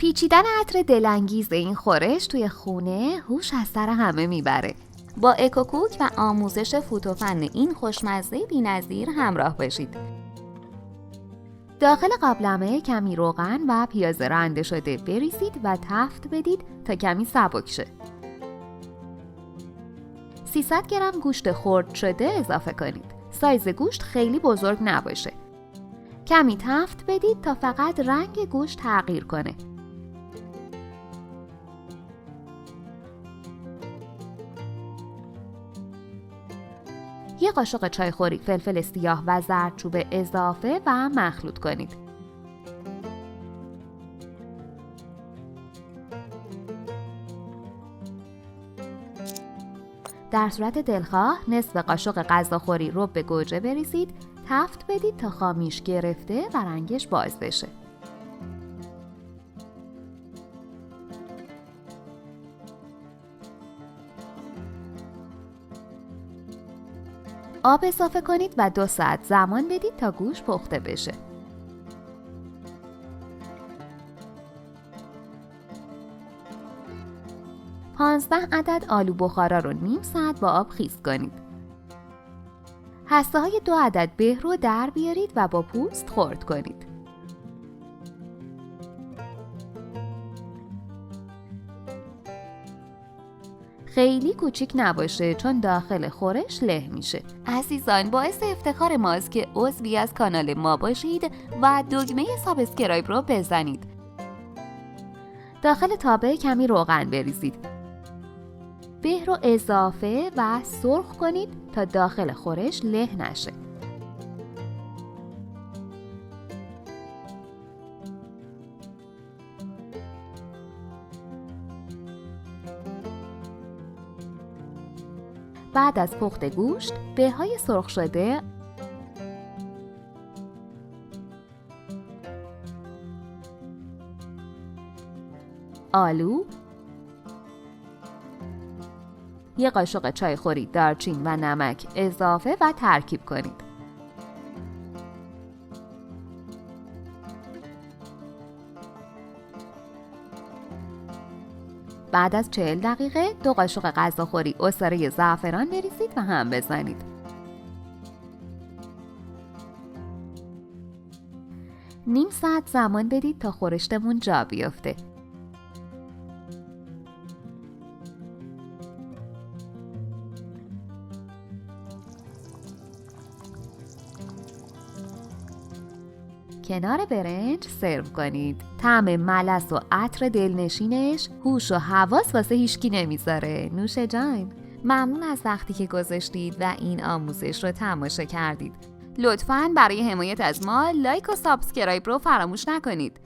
پیچیدن عطر دلانگیز این خورش توی خونه هوش از سر همه میبره. با اکوکوک و آموزش فوتوفن این خوشمزه بی‌نظیر همراه باشید. داخل قابلمه کمی روغن و پیاز رنده شده بریزید و تفت بدید تا کمی سبک شه. 300 گرم گوشت خرد شده اضافه کنید. سایز گوشت خیلی بزرگ نباشه. کمی تفت بدید تا فقط رنگ گوشت تغییر کنه. یه قاشق چایخوری فلفل سیاه و زردچوبه اضافه و مخلوط کنید. در صورت دلخواه نصف قاشق غذاخوری رب گوجه بریزید، تفت بدید تا خامیش گرفته و رنگش باز بشه. آب اضافه کنید و 2 ساعت زمان بدید تا گوشت پخته بشه. « 15 عدد آلو بخارا رو نیم ساعت با آب خیس کنید. هسته های 2 عدد به رو در بیارید و با پوست خرد کنید. خیلی کوچیک نباشه چون داخل خورش له میشه. عزیزان، باعث افتخار ماست که عضوی از کانال ما باشید و دکمه سابسکرایب رو بزنید. داخل تابه کمی روغن بریزید. به رو اضافه و سرخ کنید تا داخل خورش له نشه. بعد از پخت گوشت، به‌های سرخ شده آلو، یه قاشق چایخوری دارچین و نمک اضافه و ترکیب کنید. بعد از 40 دقیقه 2 قاشق غذاخوری عصاره زعفران بریزید و هم بزنید. نیم ساعت زمان بدید تا خورشتمون جا بیفته. کنار برنج سرو کنید. طعم ملس و عطر دلنشینش هوش و حواس واسه هیچکی نمیذاره. نوش جان. ممنون از وقتی که گذاشتید و این آموزش رو تماشا کردید. لطفاً برای حمایت از ما لایک و سابسکرایب رو فراموش نکنید.